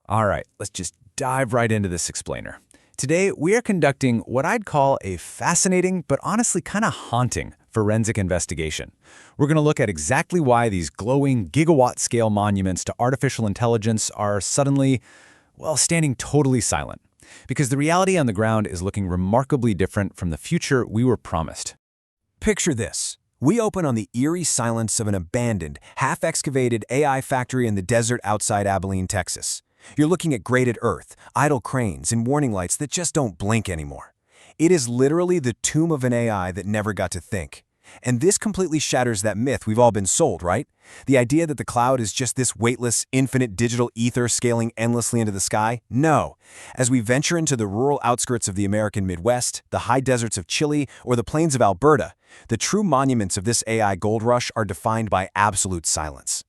All right, let's just dive right into this explainer. Today, we are conducting what I'd call a fascinating but honestly kind of haunting forensic investigation. We're going to look at exactly why these glowing gigawatt-scale monuments to artificial intelligence are suddenly, well, standing totally silent. Because the reality on the ground is looking remarkably different from the future we were promised. Picture this. We open on the eerie silence of an abandoned, half-excavated AI factory in the desert outside Abilene, Texas. You're looking at grated earth, idle cranes, and warning lights that just don't blink anymore. It is literally the tomb of an AI that never got to think. And this completely shatters that myth we've all been sold, right? The idea that the cloud is just this weightless, infinite digital ether scaling endlessly into the sky? No. As we venture into the rural outskirts of the American Midwest, the high deserts of Chile, or the plains of Alberta, the true monuments of this AI gold rush are defined by absolute silence.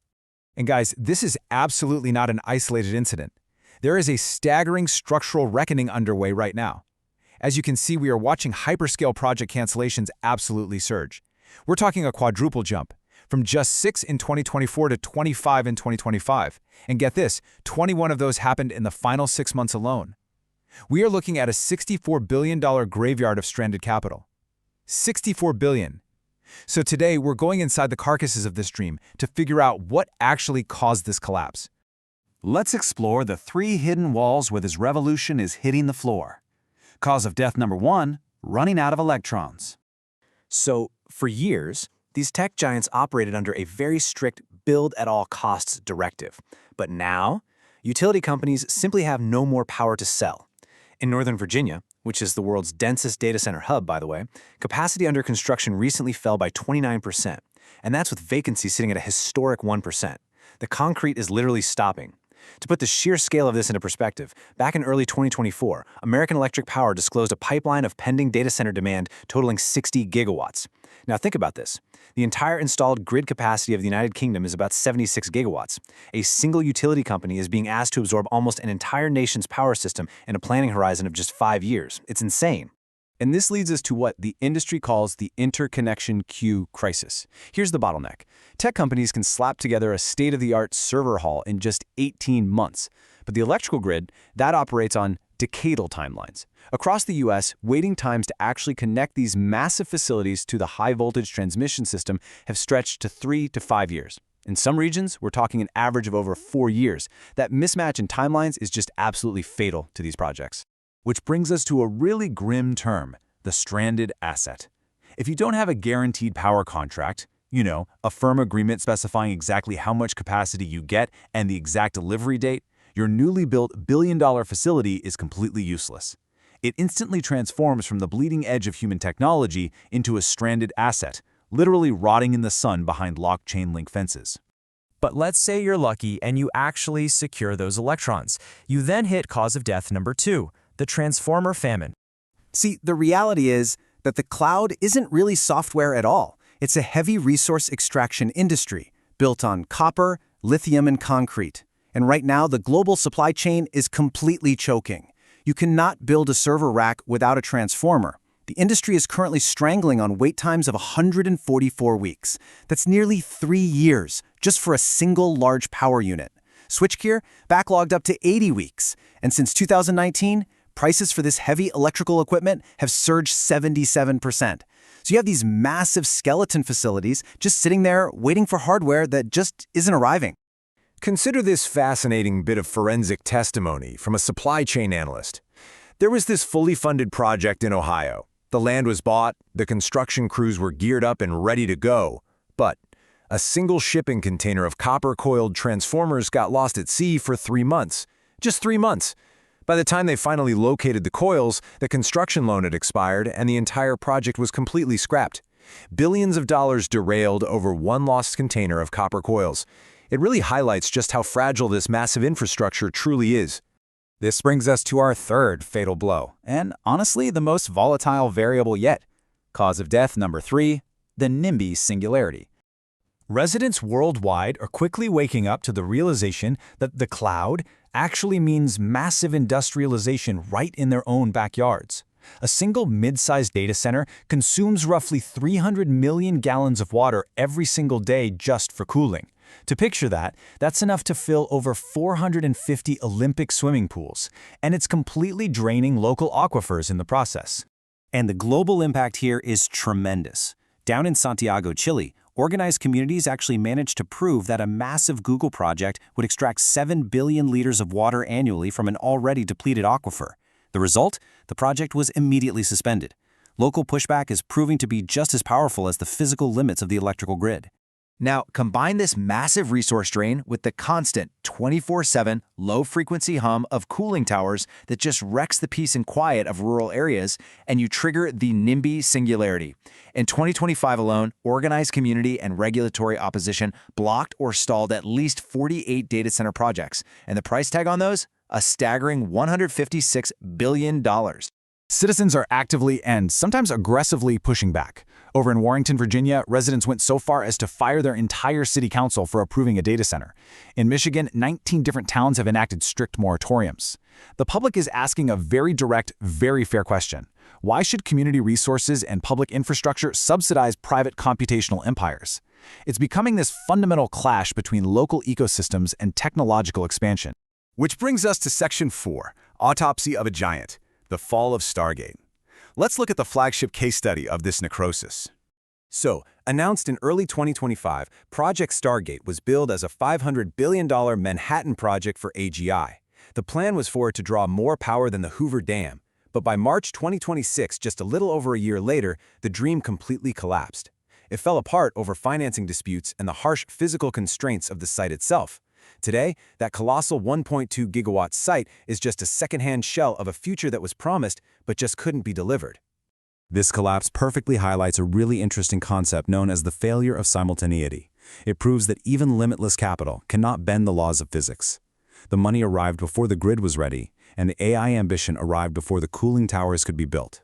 And guys, this is absolutely not an isolated incident. There is a staggering structural reckoning underway right now. As you can see, we are watching hyperscale project cancellations absolutely surge. We're talking a quadruple jump, from just 6 in 2024 to 25 in 2025. And get this, 21 of those happened in the final 6 months alone. We are looking at a $64 billion graveyard of stranded capital. $64 billion. So today, we're going inside the carcasses of this dream to figure out what actually caused this collapse. Let's explore the 3 hidden walls where this revolution is hitting the floor. Cause of death number 1, running out of electrons. So, for years, these tech giants operated under a very strict build-at-all-costs directive. But now, utility companies simply have no more power to sell. In Northern Virginia, which is the world's densest data center hub, by the way, capacity under construction recently fell by 29%, and that's with vacancy sitting at a historic 1%. The concrete is literally stopping. To put the sheer scale of this into perspective, back in early 2024, American Electric Power disclosed a pipeline of pending data center demand totaling 60 gigawatts. Now think about this. The entire installed grid capacity of the United Kingdom is about 76 gigawatts. A single utility company is being asked to absorb almost an entire nation's power system in a planning horizon of just 5 years. It's insane. And this leads us to what the industry calls the interconnection queue crisis. Here's the bottleneck. Tech companies can slap together a state-of-the-art server hall in just 18 months. But the electrical grid, that operates on decadal timelines. Across the US, waiting times to actually connect these massive facilities to the high-voltage transmission system have stretched to 3 to 5 years. In some regions, we're talking an average of over 4 years. That mismatch in timelines is just absolutely fatal to these projects. Which brings us to a really grim term, the stranded asset. If you don't have a guaranteed power contract, a firm agreement specifying exactly how much capacity you get and the exact delivery date, your newly built billion-dollar facility is completely useless. It instantly transforms from the bleeding edge of human technology into a stranded asset, literally rotting in the sun behind locked chain link fences. But let's say you're lucky and you actually secure those electrons. You then hit cause of death number 2. The transformer famine. See, the reality is that the cloud isn't really software at all. It's a heavy resource extraction industry built on copper, lithium, and concrete. And right now, the global supply chain is completely choking. You cannot build a server rack without a transformer. The industry is currently strangling on wait times of 144 weeks. That's nearly 3 years just for a single large power unit. Switchgear backlogged up to 80 weeks. And since 2019, prices for this heavy electrical equipment have surged 77%. So you have these massive skeleton facilities just sitting there waiting for hardware that just isn't arriving. Consider this fascinating bit of forensic testimony from a supply chain analyst. There was this fully funded project in Ohio. The land was bought, the construction crews were geared up and ready to go, but a single shipping container of copper-coiled transformers got lost at sea for 3 months. Just 3 months. By the time they finally located the coils, the construction loan had expired and the entire project was completely scrapped. Billions of dollars derailed over one lost container of copper coils. It really highlights just how fragile this massive infrastructure truly is. This brings us to our third fatal blow, and honestly the most volatile variable yet. Cause of death number 3, the NIMBY singularity. Residents worldwide are quickly waking up to the realization that the cloud actually means massive industrialization right in their own backyards. A single mid-sized data center consumes roughly 300 million gallons of water every single day just for cooling. To picture that, that's enough to fill over 450 Olympic swimming pools, and it's completely draining local aquifers in the process. And the global impact here is tremendous. Down in Santiago, Chile, organized communities actually managed to prove that a massive Google project would extract 7 billion liters of water annually from an already depleted aquifer. The result? The project was immediately suspended. Local pushback is proving to be just as powerful as the physical limits of the electrical grid. Now, combine this massive resource drain with the constant 24/7 low-frequency hum of cooling towers that just wrecks the peace and quiet of rural areas, and you trigger the NIMBY Singularity. In 2025 alone, organized community and regulatory opposition blocked or stalled at least 48 data center projects, and the price tag on those? A staggering $156 billion. Citizens are actively and sometimes aggressively pushing back. Over in Warrenton, Virginia, residents went so far as to fire their entire city council for approving a data center. In Michigan, 19 different towns have enacted strict moratoriums. The public is asking a very direct, very fair question. Why should community resources and public infrastructure subsidize private computational empires? It's becoming this fundamental clash between local ecosystems and technological expansion. Which brings us to Section 4, Autopsy of a Giant. The fall of Stargate. Let's look at the flagship case study of this necrosis. So, announced in early 2025, Project Stargate was billed as a $500 billion Manhattan project for AGI. The plan was for it to draw more power than the Hoover Dam, but by March 2026, just a little over a year later, the dream completely collapsed. It fell apart over financing disputes and the harsh physical constraints of the site itself. Today, that colossal 1.2 gigawatt site is just a secondhand shell of a future that was promised but just couldn't be delivered. This collapse perfectly highlights a really interesting concept known as the failure of simultaneity. It proves that even limitless capital cannot bend the laws of physics. The money arrived before the grid was ready, and the AI ambition arrived before the cooling towers could be built.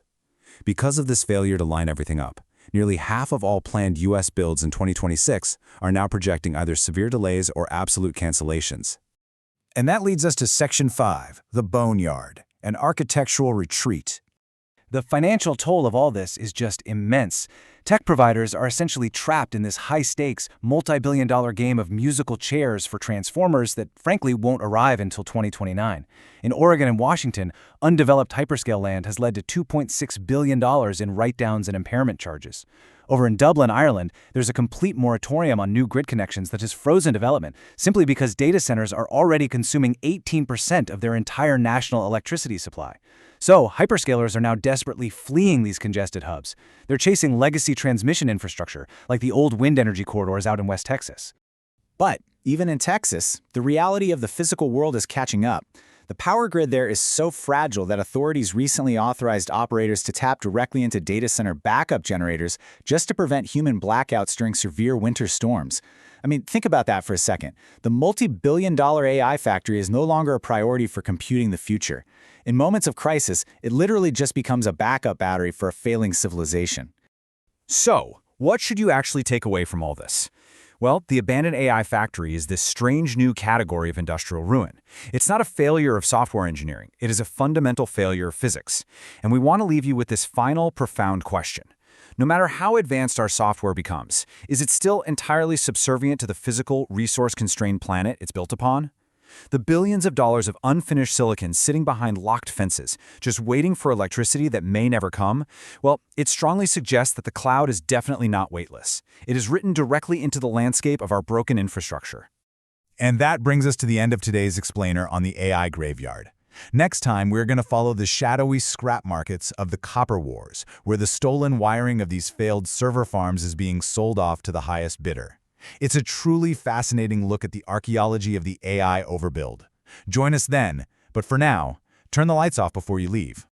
Because of this failure to line everything up, nearly half of all planned U.S. builds in 2026 are now projecting either severe delays or absolute cancellations. And that leads us to Section 5, the Boneyard, an architectural retreat. The financial toll of all this is just immense. Tech providers are essentially trapped in this high-stakes, multi-billion-dollar game of musical chairs for transformers that frankly won't arrive until 2029. In Oregon and Washington, undeveloped hyperscale land has led to $2.6 billion in write-downs and impairment charges. Over in Dublin, Ireland, there's a complete moratorium on new grid connections that has frozen development simply because data centers are already consuming 18% of their entire national electricity supply. So, hyperscalers are now desperately fleeing these congested hubs. They're chasing legacy transmission infrastructure, like the old wind energy corridors out in West Texas. But even in Texas, the reality of the physical world is catching up. The power grid there is so fragile that authorities recently authorized operators to tap directly into data center backup generators just to prevent human blackouts during severe winter storms. I mean, think about that for a second. The multi-billion-dollar AI factory is no longer a priority for computing the future. In moments of crisis, it literally just becomes a backup battery for a failing civilization. So, what should you actually take away from all this? Well, the abandoned AI factory is this strange new category of industrial ruin. It's not a failure of software engineering. It is a fundamental failure of physics. And we want to leave you with this final, profound question. No matter how advanced our software becomes, is it still entirely subservient to the physical, resource-constrained planet it's built upon? The billions of dollars of unfinished silicon sitting behind locked fences, just waiting for electricity that may never come, well, it strongly suggests that the cloud is definitely not weightless. It is written directly into the landscape of our broken infrastructure. And that brings us to the end of today's explainer on the AI graveyard. Next time, we're going to follow the shadowy scrap markets of the copper wars, where the stolen wiring of these failed server farms is being sold off to the highest bidder. It's a truly fascinating look at the archaeology of the AI overbuild. Join us then, but for now, turn the lights off before you leave.